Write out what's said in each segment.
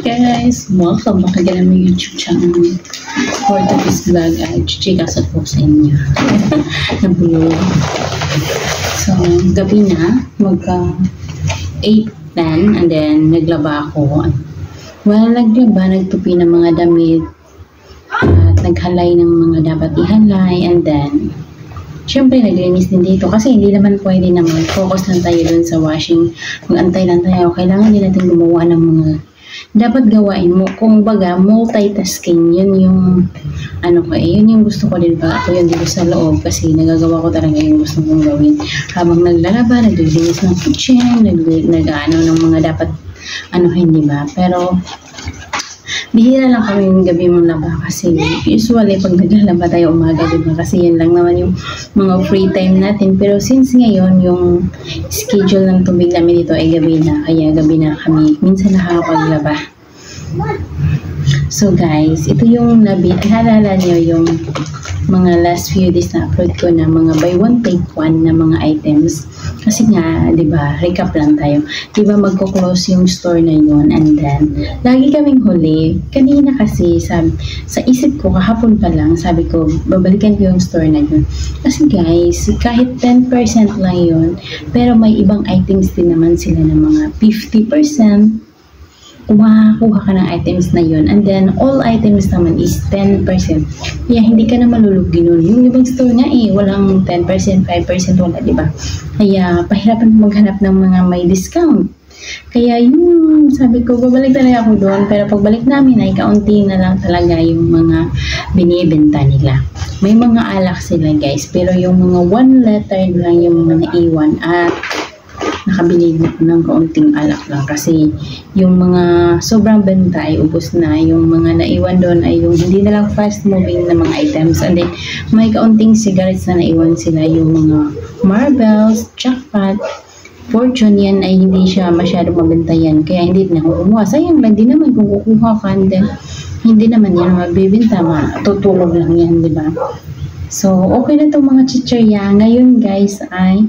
Guys, welcome back again on my YouTube channel. For today's vlog ay chichikas po sa inyo. Nabulog. So, gabi na, magka 8:10 and then naglaba ako. Well, naglaba, nagtupi ng mga damit at naghalay ng mga dapat ihalay and then syempre, naglinis din dito kasi hindi naman pwede naman. Focus lang tayo dun sa washing. Mag-antay lang tayo. Kailangan din natin gumawa ng mga dapat gawain mo. Kung baga, multitasking. Yun yung yun yung gusto ko din pa. Ako yun dito sa loob kasi nagagawa ko talaga yung gusto kong gawin. Habang naglalaba, naglinis ng kitchen, nag-ano ng mga dapat hindi ba? Pero bihira lang kami yung gabi mong laba kasi usually pag naglalaba tayo umaga, diba? Kasi yun lang naman yung mga free time natin. Pero since ngayon yung schedule ng tubig namin dito ay gabi na, kaya gabi na kami minsan nakakapaglaba. So guys, ito yung halala nyo yung mga last few days na upload ko na mga buy one take one na mga items. Kasi nga, di ba, recap lang tayo. Di ba magko-close yung store na yun and then, lagi kaming huli. Kanina kasi, sa isip ko, kahapon pa lang, sabi ko, babalikan ko yung store na yun. Kasi guys, kahit 10% lang yun, pero may ibang items din naman sila ng mga 50%. Kuha ka ng items na yun. And then, all items naman is 10%. Kaya, hindi ka na malulugi nun. Yung ibang store nga walang 10%, 5%, wala, diba? Kaya, pahirapan maghanap ng mga may discount. Kaya, yung sabi ko, babalik talaga ako doon. Pero pagbalik namin ay kaunti na lang talaga yung mga binibenta nila. May mga alak sila, guys. Pero yung mga 1 letter lang yung mga naiwan at nakabili ng kaunting alak lang kasi yung mga sobrang benta ay ubos na. Yung mga naiwan doon ay yung hindi na lang fast moving na mga items and then may kaunting cigarettes na naiwan sila, yung mga marbles, jackpot, fortune, yan ay hindi siya masyado mabenta yan kaya hindi na ako kumuha. Sayang lang din naman kung kukuha ka and then hindi naman yan mabibenta, matutulog lang yan, diba? So okay na itong mga chichirya. Ngayon guys ay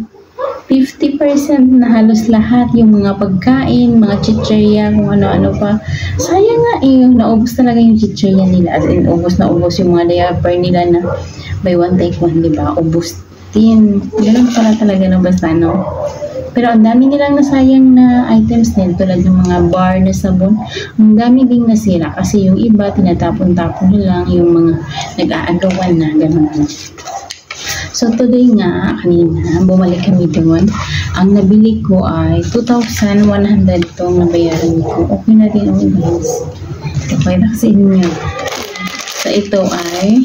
50% na halos lahat yung mga pagkain, mga chichirya, kung ano-ano pa. Sayang nga naubos talaga yung chichirya nila. As in, ubos yung mga diaper nila na buy one take one, diba? Ubos din. Ganun pala talaga na basta, no? Pero ang dami nilang nasayang na items din, tulad ng mga bar na sabon. Ang dami ding nasira kasi yung iba, tinatapon-tapon lang, yung mga nag-aagawan na, gano'n. So, today nga, kanina, bumalik kami doon. Ang nabili ko ay 2,100 itong nabayaran ko. Okay na din ako, guys. Okay na kasi inyo. So, ito ay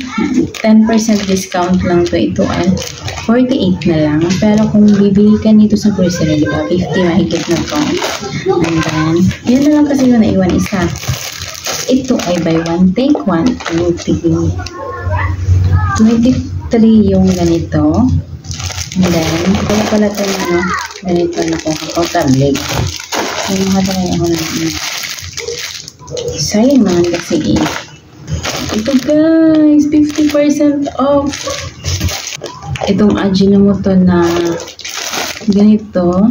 10% discount lang to. Ito ay 48 na lang. Pero kung bibili ka nito sa grocery, diba? 50 mahigit na to. And then, yun na lang kasi yung naiwan isa. Ito ay buy one, take one. 23 yung ganito. And then, pala ito na ganito na ko tablet. Yung makatry ako na sayang naman kasi ito guys, 50% off. Itong Ajinomoto na ganito.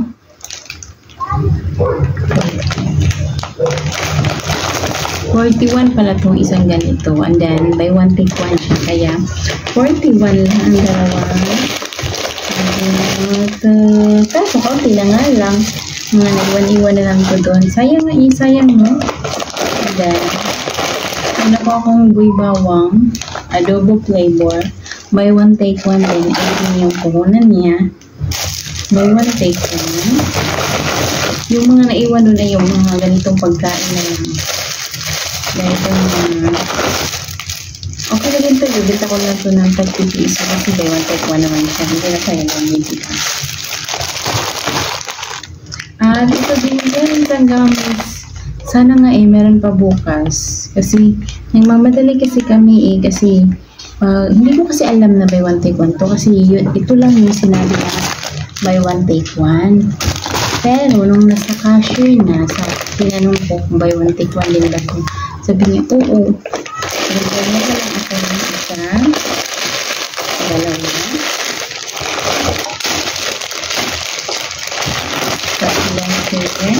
$41 pala itong isang ganito. And then, buy one, take one siya. Kaya, 41 lang ang dalawa. Kaso, kaunti na nga lang. Mga naiwan-iwan na lang ko doon. Sayang nga, sayang, no? And then, ano ko akong buy bawang, adobo flavor. Buy one, take one din. Ayun yung puhunan niya. Buy one, take one. Yung mga naiwan doon ay yung mga ganitong pagkain na lang. Ganito mga okay na din ito. Bibita ko lang ito ng 30 piso kasi buy one take one naman siya. Hindi na kaya lang bibita. At ito din ang gamis. Sana nga meron pa bukas. Kasi nagmamadali kasi kami kasi hindi ko kasi alam na buy one take one to kasi ito lang yung sinabi na buy one take one. Pero nung nasa cashier na, tinanong ko kung buy one take one din ba ito. Sabi niya, oo. Nagawin na lang ako ng isa, dalawa, tatlong pwede,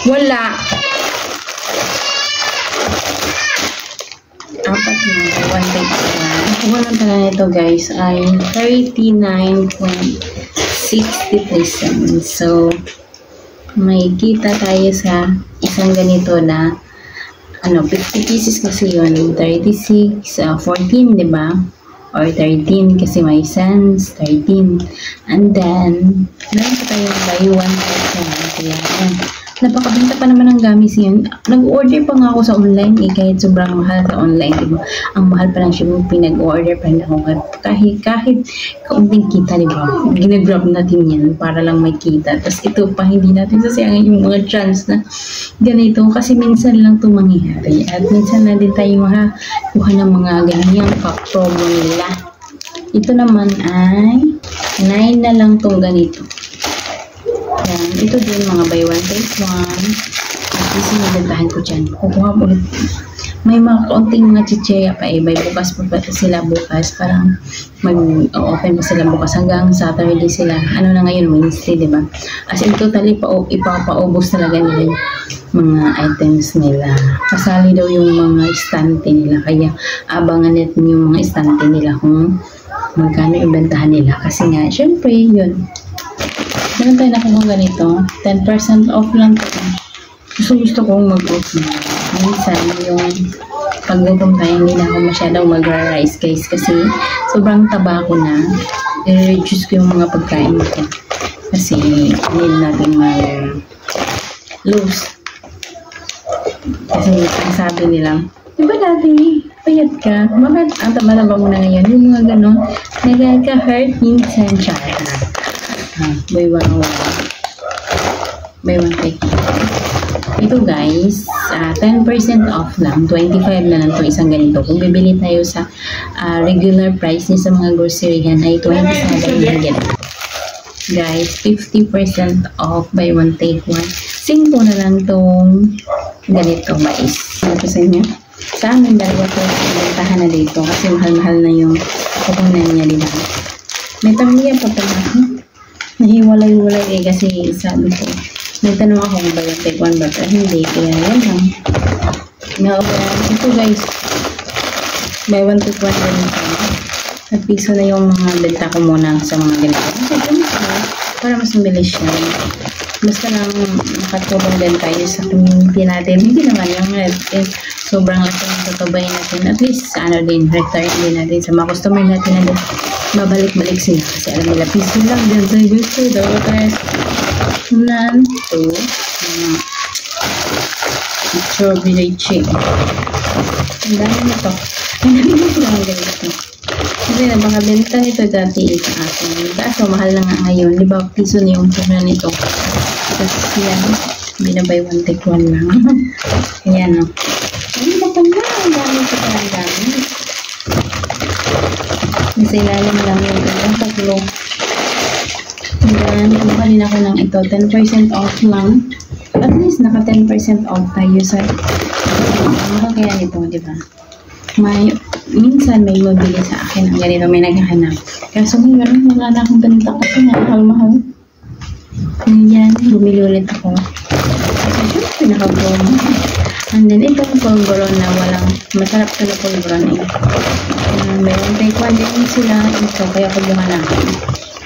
Wala. Apat na. 1 Ang pala nito guys ay 39.63 cents. So, may kita tayo sa isang ganito na 50 pieces kasi yun. 36, 14, diba? Or 13 kasi may cents, 13. And then, meron pa tayong buy 1 kaya napakabenta pa naman ng gamis yun. Nag-order pa nga ako sa online kahit sobrang mahal sa online, diba? Ang mahal pa lang siya, pinag-order pa rin ako kahit kaunting kita, diba? Ginagrab natin yan para lang may kita. Tapos ito pa, hindi natin sasayangin yung mga chance na ganito kasi minsan lang ito mangyayari at minsan na din tayo makakuha ng mga ganyang pa-promo nila. Ito naman ay 9 na lang itong ganito. Yan. Ito din mga buy 1 take 1. At least nagdandahan ko dyan. Kukuha mo ulit. May mga kaunting mga chicheya pa eh. By bukas pa sila bukas. Parang mag-open pa sila bukas. Hanggang Saturday sila. Ano na ngayon? Wednesday, diba? As in totally ipapaubos talaga nila yung mga items nila. Kasali daw yung mga estante nila. Kaya abangan natin yung mga estante nila kung magkano ibentahan nila. Kasi nga, syempre, yun. Meron tayo nakuha ganito. 10% off lang ito. Gusto kong mag-off na. Minsan, yung paglutom tayo, hindi na ako masyadong mag-rice guys. Kasi sobrang taba ko na. I-reduce ko yung mga pagkain ko. Kasi need natin mag-lose. Kasi ang sabi nila, diba dati, payat ka? Bakit ang taba-taba mo na ngayon? Yung mga gano'n, nagka-hurt minsan siya. Buy 1 take 1. Ito guys, 10% off lang, 25 na lang itong isang ganito. Kung bibili tayo sa regular price niya sa mga groceryhan ay 27 guys, 50% off buy 1 take 1. 5 na lang itong ganito mais. Ito sa inyo. Sa amin, dalawa ito pinagtahan na dito kasi mahal-mahal na yung kukunan niya dito. May pamilya pa nahiwalay-walay kasi sabi ko, may tanong ako kung buy 1 take 1 ba pero hindi, kaya yan lang. Ito guys, buy 1 take 1 din ito. At piso na yung mga benta ko muna sa mga ganito. Para mas mabilis siya. Basta lang makatulong din tayo sa community natin. Hindi naman yung sobrang laki ng tutubay natin. At least din, return din natin sa mga customer natin na babalik-balik sila kasi alam nila piso lang din sa gusto daw strawberry chip ang dami nito ang ganito kasi napakabenta nito dati sa akin kaso mahal na nga ngayon, di ba piso na yung pera nito kasi yan hindi na buy 1 take 1 lang ayan o ano ba pala ang dami sa parang dami nasa ilalim lang yung tatlo. Then, kumuha din ako ng ito. 10% off lang. At least, naka 10% off tayo sa kaya nito, diba? Minsan may mabili sa akin ang ganito, may naghahanap. Kaso ngayon, wala na akong ganito kasi nga, mahal-mahal. Yan, bumili ulit ako. Pinaka-promo. And then, itong pulveron na walang, masarap ito na pulveron eh. Mayroon take 1 din sila ito, kaya kumuha na ako.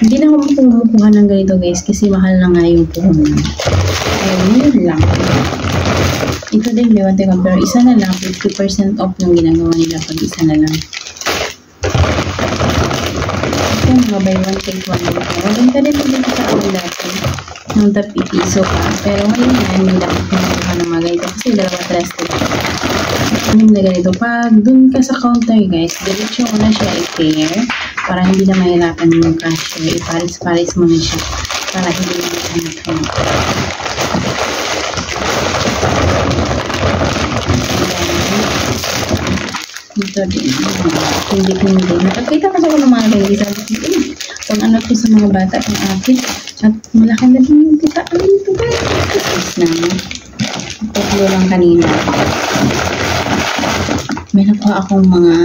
Hindi na ako kumukuha ng ganito guys, kasi mahal na nga yung puhunan. Ayun, yun lang. Ito din, may 1 take 1, pero isa na lang, 50% off yung ginagawa nila pag isa na lang. Ito, mga buy 1 take 1 dito. Maganda rin dito sa ako dati. Nung piso pa. Pero ngayon na, hindi lang kumukuha ng mga ganito kasi dalawa trusted. Anong na ganito. Pag dun ka sa counter guys, diretso ko na siya i-pair para hindi na mahirapan yung cashier. I-paris-paris mo na siya para hindi na hanap-hanap. Dito din. Hindi. Nakakita kasi ako ng mga baby. Sabi ko, kung ano po sa mga bata ng akin. At malaki na din yung kita. Ano ito ba? Tapos na. Tatlo lang kanina. May nakuha akong mga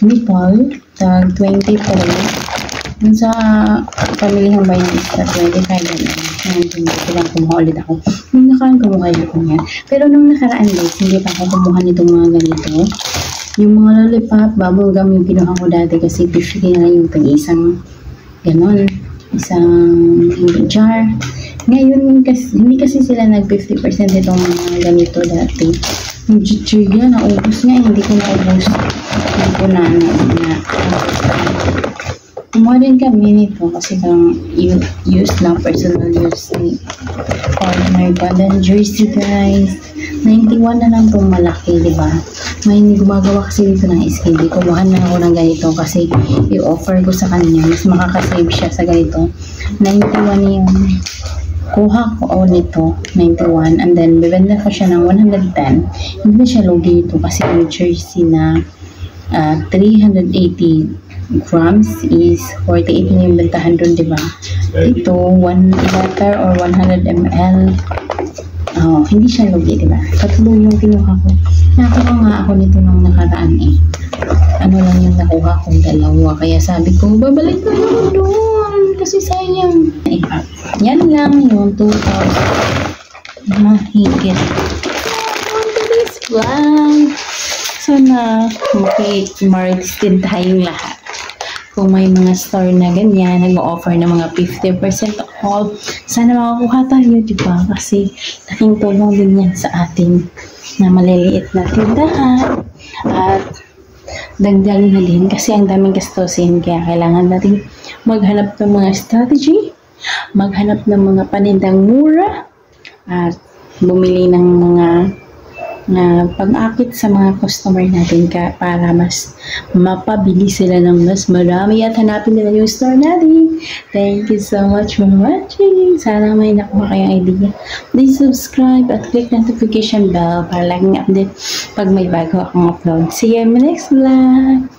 nipple. Tag 23. Dun sa pamilihang bayan is 25 na. Hindi ko lang kumuha ulit ako. Nung nakaraan kumuha ako yan. Pero nung nakaraan guys, hindi pa ako kumuha nitong mga ganito. Yung mga lollipop, bubblegum yung kinuha ko dati kasi 50 na lang yung pag-isang ganon. Isang jar. Ngayon, hindi kasi sila nag 50% itong mga ganito dati. Yung chichirya, naubos nga, hindi ko naubos. Hindi ko na kumuha din kami nito kasi kang use lang, personal use ni partner ko. Then jersey guys, 91 na lang itong malaki, diba? May gumagawa kasi dito ng skin. Kumuha na ako ng ganito kasi i-offer ko sa kanya. Mas makakasave siya sa ganito. 91 yung kuha ko nito, 91. And then, bibenda ko siya ng 110. Hindi na siya lugi ito kasi yung jersey na 380 grams is 48 na yung bentahan doon, diba? Ito, 1 liter or 100 ml. Hindi siya lugi, diba? Tatlo yung kinuha ko. Nakuha nga ako nito nung nakaraan eh. Ano lang yung nakuha kong dalawa. Kaya sabi ko, babalik ko naman doon. Kasi sayang. Yan lang yung 2,000. Mahigit. This vlog. Sana makikimarites din tayong lahat. Kung may mga store na ganyan, nag-offer ng mga 50% off, sana makakuha tayo, diba? Kasi laking tulong din yan sa atin na maliliit na tindahan at dagdag na din kasi ang daming gastusin kaya kailangan natin maghanap ng mga strategy, maghanap ng mga panindang mura at bumili ng mga pag-akit sa mga customer natin para mas mapabili sila ng mas marami at hanapin nila yung store natin. Thank you so much for watching. Sana may nakuha kayong idea. Please subscribe at click notification bell para laging update pag may bago akong upload. See you in my next vlog.